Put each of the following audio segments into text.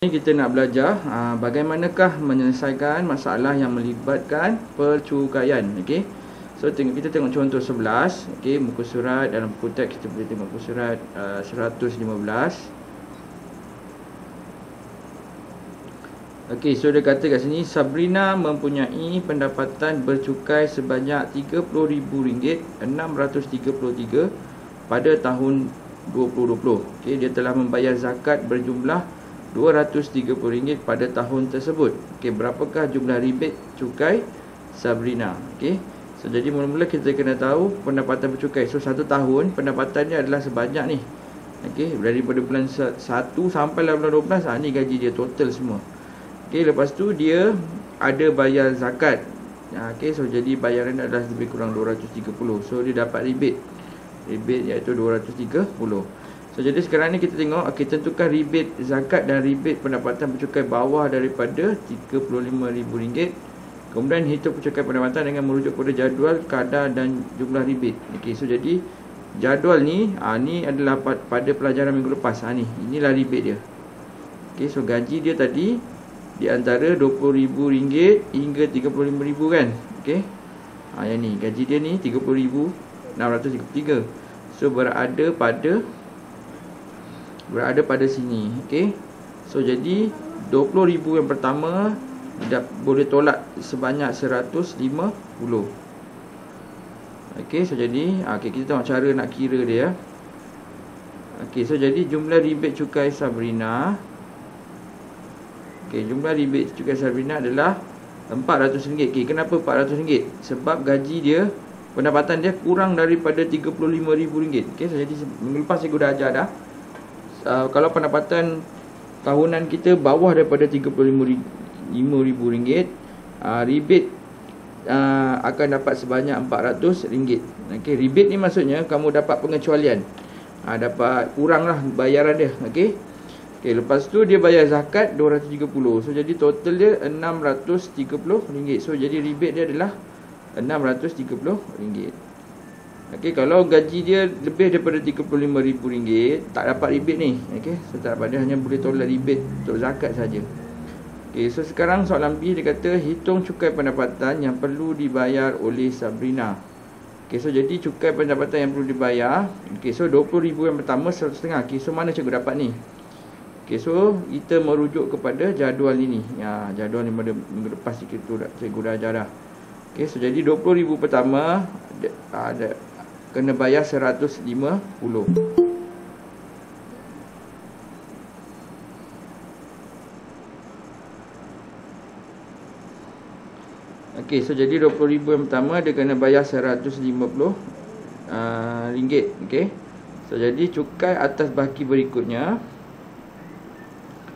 Ini kita nak belajar bagaimanakah menyelesaikan masalah yang melibatkan percukaian. Okey. So kita tengok contoh 11. Okey, muka surat dalam buku teks kita boleh tengok muka surat 115. Okey, so dia kata kat sini Sabrina mempunyai pendapatan bercukai sebanyak RM30,633 pada tahun 2020. Okey, dia telah membayar zakat berjumlah RM230 pada tahun tersebut. Okey, berapakah jumlah rebate cukai Sabrina? Okey. So jadi mula-mula kita kena tahu pendapatan bercukai. So 1 tahun pendapatannya adalah sebanyak ni. Okey, daripada bulan 1 sampai bulan 12, ni gaji dia total semua. Okey, lepas tu dia ada bayar zakat. Okey, so jadi bayaran adalah lebih kurang 230. So dia dapat rebate. Rebate iaitu 230. So jadi sekarang ni kita tengok, tentukan rebate zakat dan rebate pendapatan bercukai bawah daripada RM35,000. Kemudian hitung bercukai pendapatan dengan merujuk pada jadual, kadar dan jumlah rebate. Okey, so jadi jadual ni ni adalah pada pelajaran minggu lepas. Inilah rebate dia. Okey, so gaji dia tadi di antara RM20,000 hingga RM35,000 kan. Okey. Yang ni gaji dia ni RM30,633. So berada pada sini. Okey. So jadi RM20,000 yang pertama boleh tolak sebanyak RM150. Okey, so jadi kita tengok cara nak kira dia. Okey, so jadi jumlah rebate cukai Sabrina. Okey, jumlah rebate cukai Sabrina adalah RM400. Okey, kenapa RM400? Sebab gaji dia, pendapatan dia kurang daripada RM35,000. Okey, so jadi minggu lepas saya dah ajar dah. Kalau pendapatan tahunan kita bawah daripada RM35,000, rebate akan dapat sebanyak RM400. Okey, rebate ni maksudnya kamu dapat pengecualian. Dapat kuranglah bayaran dia. Okey. Okey, lepas tu dia bayar zakat 230. So jadi total dia RM630. So jadi rebate dia adalah RM630. Okey, kalau gaji dia lebih daripada RM35,000, tak dapat rebate ni. Okey, so tak dapat, dia hanya boleh tolak rebate untuk zakat saja. Okey, so sekarang soalan B dia kata hitung cukai pendapatan yang perlu dibayar oleh Sabrina. Okey, so jadi cukai pendapatan yang perlu dibayar. Okey, so RM20,000 yang pertama 150. Okey, so mana cikgu dapat ni? Okey, so kita merujuk kepada jadual ini. Jadual ni pada minggu lepas cikgu dah ajar dah. Okey, so jadi RM20,000 pertama ada kena bayar RM150. Okey, so jadi RM20,000 yang pertama dia kena bayar RM150. Okey. So jadi cukai atas baki berikutnya.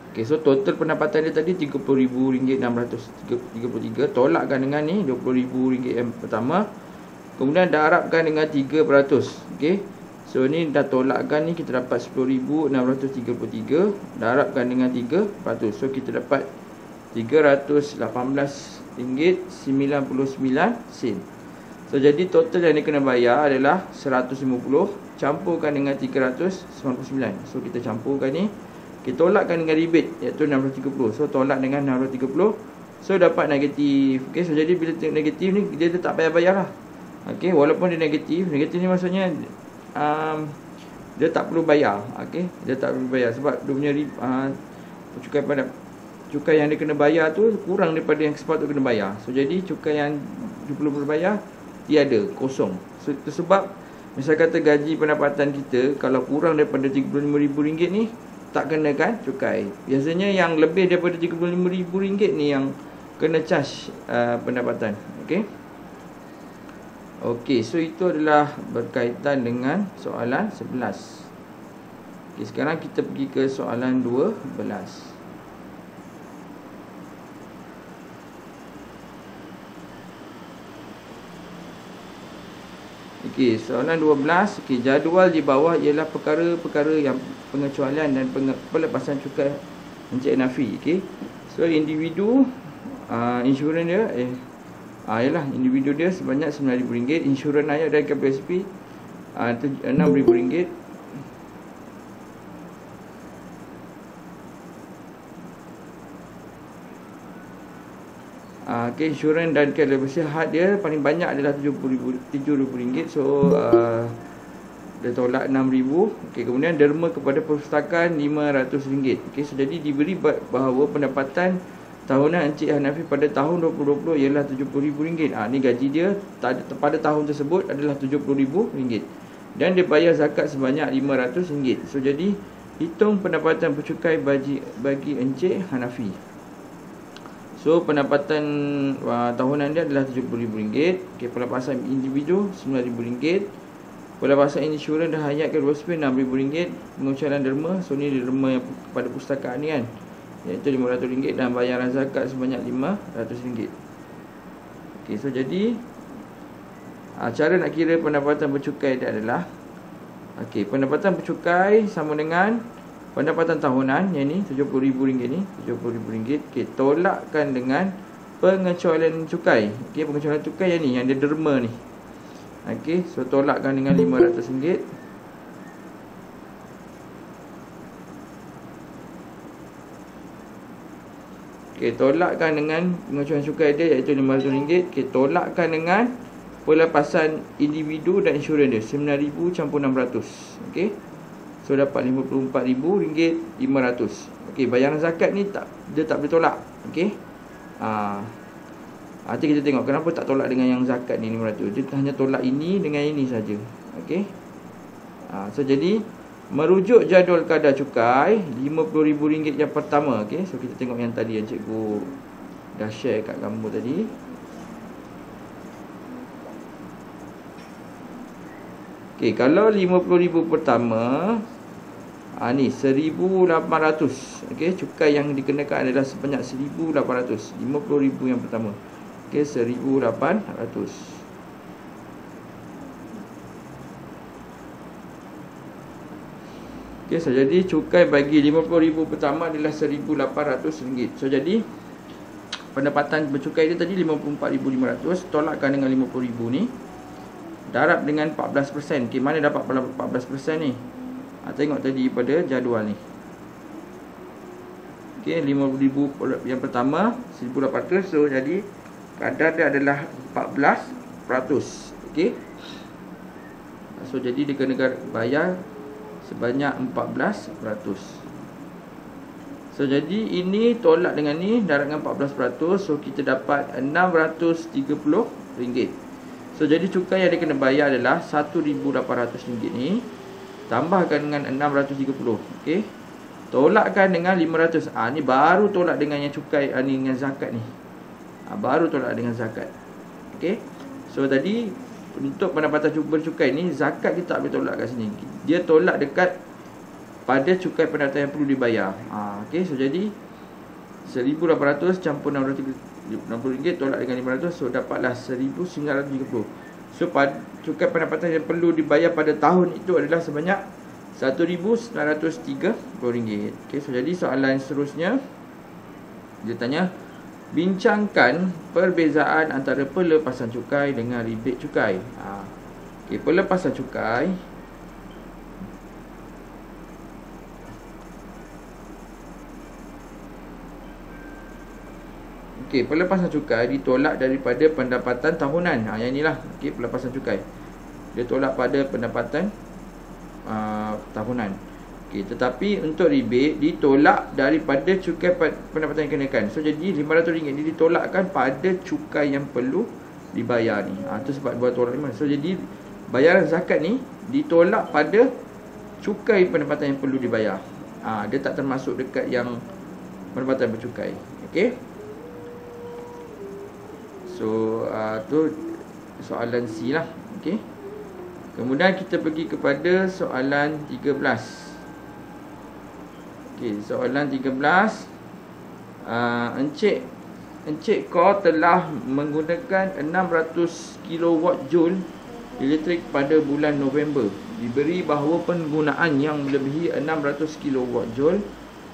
Okey, so total pendapatan dia tadi RM30,633. Tolakkan dengan ni RM20,000 yang pertama. Kemudian darabkan dengan 3%. Okey. So ni dah tolakkan ni, kita dapat RM10,633 darabkan dengan 3%. So kita dapat RM318.99. So jadi total yang dia kena bayar adalah 150 campurkan dengan 399. So kita campurkan ni, kita tolakkan dengan rebate iaitu 630. So tolak dengan 630. So dapat negatif. Okey, so jadi bila tengok negatif ni dia tak payah-bayar lah. Okey, walaupun dia negatif ni maksudnya dia tak perlu bayar. Okey, dia tak perlu bayar sebab dia punya cukai yang dia kena bayar tu kurang daripada yang sepatutnya kena bayar. So jadi cukai yang dia perlu bayar tiada, kosong. So itu sebab misal kata gaji pendapatan kita kalau kurang daripada RM35,000 ni tak kenakan cukai. Biasanya yang lebih daripada RM35,000 ni yang kena charge pendapatan. Okey. Okey, so itu adalah berkaitan dengan soalan 11. Okey, sekarang kita pergi ke soalan 12. Okey, soalan 12. Okey, jadual di bawah ialah perkara-perkara yang pengecualian dan pelepasan cukai Encik Nafi. Okey. So individu insurans dia ialah individu dia sebanyak RM9,000. Insurans ayat dari KPSP RM6,000. Okay, insurans dan care sihat dia paling banyak adalah RM70,000. So dia tolak RM6,000. Okay, kemudian derma kepada perpustakaan RM500. Okay, so jadi diberi bahawa pendapatan tahunan Encik Hanafi pada tahun 2020 ialah RM70,000. Ni gaji dia pada tahun tersebut adalah RM70,000 dan dia bayar zakat sebanyak RM500. So jadi hitung pendapatan bercukai bagi Encik Hanafi. So pendapatan tahunan dia adalah RM70,000. Okay, pelepasan individu RM9,000. Pelepasan insurans dan hayat kedua spin RM6,000. Pengucaran derma, so ni derma yang pada pustakaan ni kan, iaitu RM500 dan bayaran zakat sebanyak RM500. Okay, so jadi cara nak kira pendapatan bercukai dia adalah, okay, pendapatan bercukai sama dengan pendapatan tahunan, yang ni RM70,000 ni, RM70,000. Okay, tolakkan dengan pengecualian cukai. Okay, pengecualian cukai yang ni, yang dia derma ni. Okay, so tolakkan dengan RM500. Okay, tolakkan dengan pengecualian cukai dia iaitu RM500. Okay, tolakkan dengan pelepasan individu dan insurans dia RM9,000 campur RM600. Okay, so dapat RM54,500. Okay, bayaran zakat ni dia tak boleh tolak. Okay, nanti kita tengok kenapa tak tolak dengan yang zakat ni RM500. Dia hanya tolak ini dengan ini saja. Okey. So jadi merujuk jadual kadar cukai RM50,000 yang pertama. Okey. So kita tengok yang tadi yang cikgu dah share kat gambar tadi. Okey, kalau RM50,000 pertama, ni RM1,800. Okey, cukai yang dikenakan adalah sebanyak RM1,800. RM50,000 yang pertama. Okey, RM1,800. Okey, so jadi cukai bagi RM50,000 pertama adalah RM1,800. So jadi pendapatan bercukai dia tadi RM54,500, tolakkan dengan RM50,000 ni, darab dengan 14%. Okey, mana dapat 14% ni? Tengok tadi pada jadual ni. Okey, RM50,000 yang pertama RM1,800. So jadi kadar dia adalah 14%. Okey. So jadi dia kena bayar sebanyak 14%. So jadi ini tolak dengan ni, darab dengan 14%. So kita dapat RM630. So jadi cukai yang dia kena bayar adalah RM1,800 ni, tambahkan dengan 630. Okey. Tolakkan dengan 500. Ni baru tolak dengan yang cukai ni, dengan zakat ni. Baru tolak dengan zakat. Okey. So tadi untuk pendapatan bercukai ni, zakat kita tak boleh tolak kat sini. Dia tolak dekat pada cukai pendapatan yang perlu dibayar. Okey. So jadi RM1,800 campur RM660 tolak dengan RM500. So dapatlah RM1,930. So cukai pendapatan yang perlu dibayar pada tahun itu adalah sebanyak RM1,930. Okey. So jadi soalan seterusnya, dia tanya, bincangkan perbezaan antara pelepasan cukai dengan rebate cukai. Okey, pelepasan cukai pelepasan cukai ditolak daripada pendapatan tahunan. Yang inilah, okey, pelepasan cukai. Dia tolak pada pendapatan tahunan. Okey, tetapi untuk rebate ditolak daripada cukai pendapatan yang kenakan. So jadi RM500 ni ditolakkan pada cukai yang perlu dibayar ni. Itu sebab buat tolak 5. So jadi bayaran zakat ni ditolak pada cukai pendapatan yang perlu dibayar. Dia tak termasuk dekat yang pendapatan bercukai. Okey. So tu soalan C lah. Okey. Kemudian kita pergi kepada soalan 13. Okey, soalan 13. Encik Kor telah menggunakan 600 kWj elektrik pada bulan November. Diberi bahawa penggunaan yang melebihi 600 kWj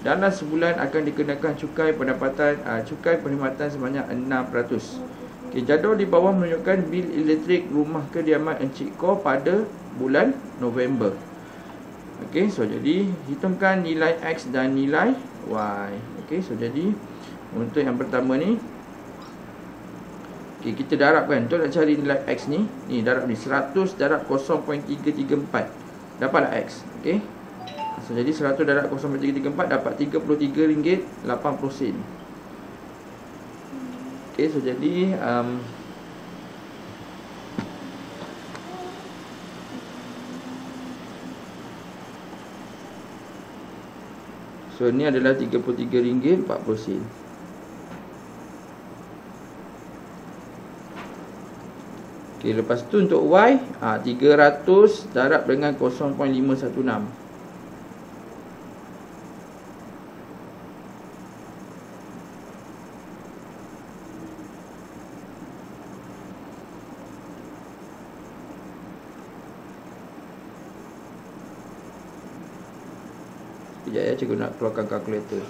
dalam sebulan akan dikenakan cukai pendapatan cukai perkhidmatan sebanyak 6%. Okey, jadual di bawah menunjukkan bil elektrik rumah kediaman Encik Kor pada bulan November. Okey, so jadi hitungkan nilai X dan nilai Y. Okey, so jadi untuk yang pertama ni, Okey, kita darabkan. Untuk nak cari nilai X ni, ni darab ni 100 darab 0.334. Dapatlah X. Okey. So jadi 100 darab 0.334 dapat RM33.80. Okey, so jadi so ni adalah RM33.40. Okey, lepas tu untuk Y 300 darab dengan 0.516. Sekejap ya, cikgu nak keluarkan kalkulator.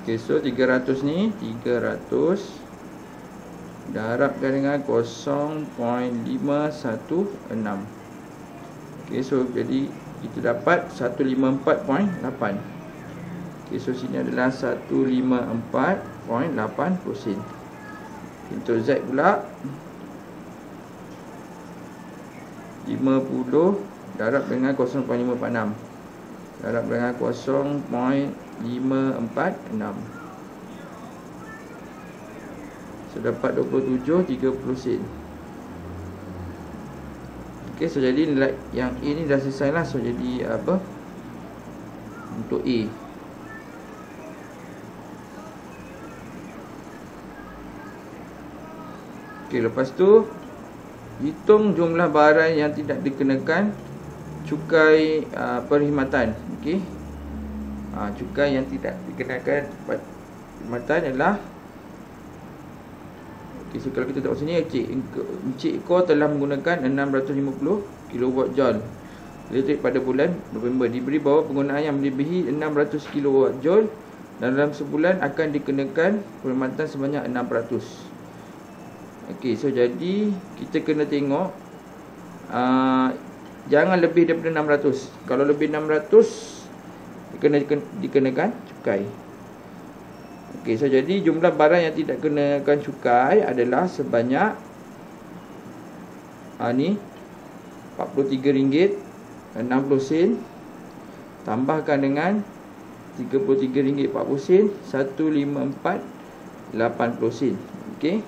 Okay, so 300 ni 300 darabkan dengan 0.516. Okay, so jadi kita dapat 154.8. Okay, so sini adalah 154.8%. Untuk Z pula 50 darab dengan 0.546 darab dengan 0.546. So dapat 27.30 sen. Okey, so jadi nilai yang A ni dah selesai lah. So jadi apa? Untuk A. Okey, lepas tu hitung jumlah barang yang tidak dikenakan cukai perkhidmatan. Okey. Cukai yang tidak dikenakan perkhidmatan ialah, okey, so kalau kita tengok sini, Encik Eko telah menggunakan 650 kWj elektrik pada bulan November. Diberi bahawa penggunaan yang melebihi 600 kWj dalam sebulan akan dikenakan perkhidmatan sebanyak 6%. Okey, so jadi kita kena tengok jangan lebih daripada 600. Kalau lebih 600 dikenakan cukai. Okey, so jadi jumlah barang yang tidak kenakan cukai adalah sebanyak ni RM43.60 tambahkan dengan RM33.40, 154.80 sen. Okey.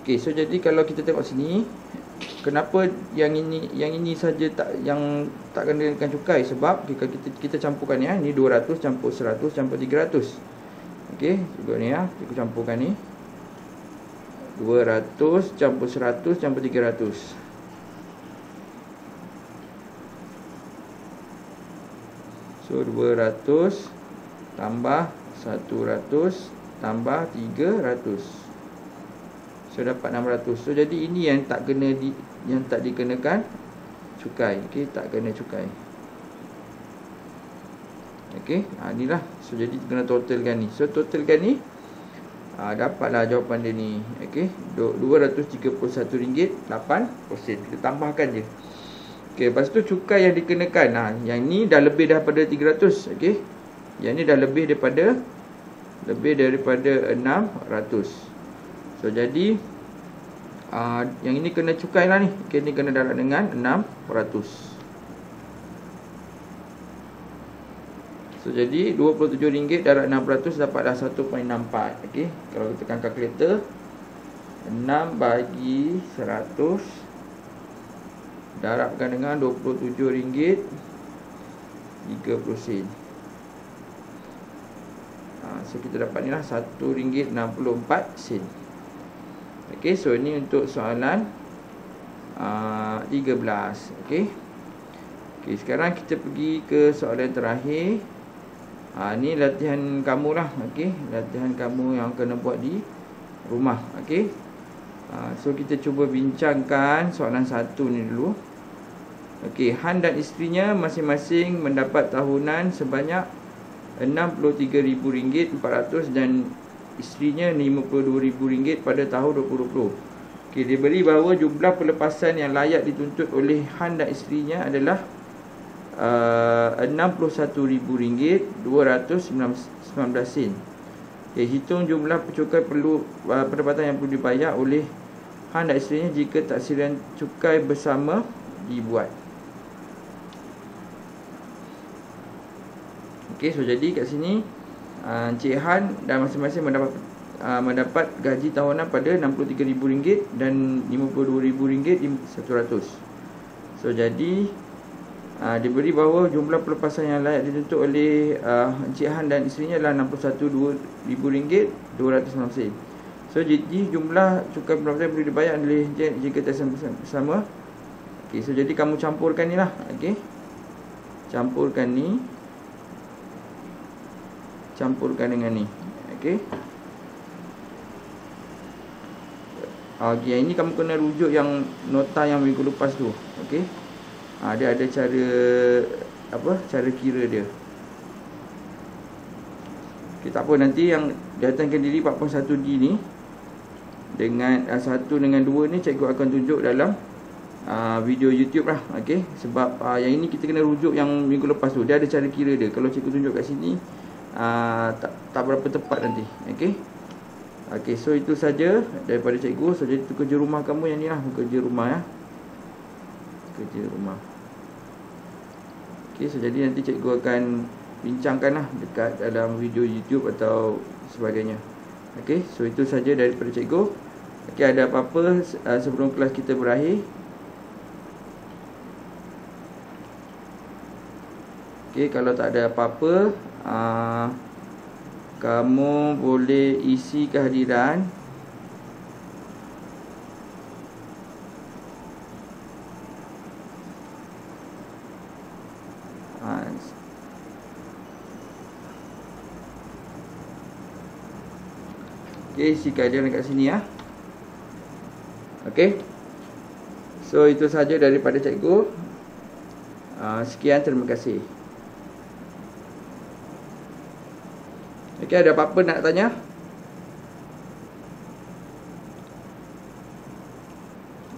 Okey, so jadi kalau kita tengok sini, kenapa yang ini saja yang tak kenakan cukai? Sebab kita campurkan ni, ni 200 campur 100 campur 300. Okey, juga ni kita campurkan ni 200 campur 100 campur 300. So 200 tambah 100 tambah 300. So dapat 600. So jadi ini yang tak dikenakan cukai. Okey, tak kena cukai. Okey, inilah. So jadi kena totalkan ni. So totalkan ni dapatlah jawapan dia ni. Okey, RM231.8. Kita tambahkan je. Okey, lepas tu cukai yang dikenakan, yang ni dah lebih daripada 300. Okey, yang ni dah lebih daripada 600. So jadi yang ini kena cukai lah ni. Okay, ni kena darab dengan 6%. So jadi RM27 darab 6% dapatlah 1.64. Okay, kalau kita tekan kalkulator, 6 bagi 100 darabkan dengan RM27.30. So kita dapat ni lah RM1.64. Okey, so ini untuk soalan 13. Okey. Okey, sekarang kita pergi ke soalan terakhir. Ni latihan kamu lah. Okey, latihan kamu yang kena buat di rumah. Okey. So kita cuba bincangkan soalan 1 ni dulu. Okey, Han dan isterinya masing-masing mendapat tahunan sebanyak RM63,400 dan isterinya RM52,000 pada tahun 2020. Okey, diberi bahawa jumlah pelepasan yang layak dituntut oleh Han dan isterinya adalah RM61,219. Okey, hitung jumlah cukai pendapatan yang perlu dibayar oleh Han dan isterinya jika taksiran cukai bersama dibuat. Okey, so jadi kat sini Encik Han dan masing-masing mendapat gaji tahunan pada RM63,000 dan RM52,100. So jadi diberi bahawa jumlah pelepasan yang layak dituntut oleh Encik Han dan isterinya adalah RM61,219. So jadi jumlah cukai pendapatan yang perlu dibayar oleh jika taksiran bersama. Okey, so jadi kamu campurkan ni lah. Okey, campurkan ni, campurkan dengan ni. Okey. Okey, ini kamu kena rujuk yang nota yang minggu lepas tu. Okey. Dia ada cara cara kira dia. Okey, tak apa, nanti yang datangkan diri 4.1D ni dengan 1 dengan 2 ni cikgu akan tunjuk dalam video YouTube lah. Okey, sebab yang ini kita kena rujuk yang minggu lepas tu. Dia ada cara kira dia. Kalau cikgu tunjuk kat sini tak berapa tepat nanti. Okey. Okey, so itu saja daripada cikgu. So jadi itu kerja rumah kamu yang ni lah, kerja rumah ya. Kerja rumah. Okey, so jadi nanti cikgu akan bincangkan lah dekat dalam video YouTube atau sebagainya. Okey, so itu saja daripada cikgu. Okey, ada apa-apa sebelum kelas kita berakhir? Okey, kalau tak ada apa-apa, kamu boleh isi kehadiran. Okey, isi kehadiran dekat sini ya. Okey, so itu saja daripada cikgu. Sekian, terima kasih. Okey, ada apa-apa nak tanya?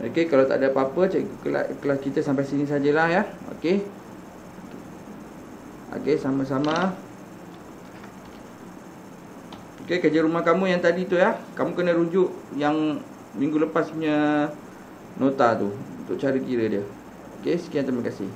Okey, kalau tak ada apa-apa, kelas kita sampai sini sajalah ya. Okey. Okey, sama-sama. Okey, kerja rumah kamu yang tadi tu ya. Kamu kena rujuk yang minggu lepas punya nota tu untuk cara kira dia. Okey, sekian, terima kasih.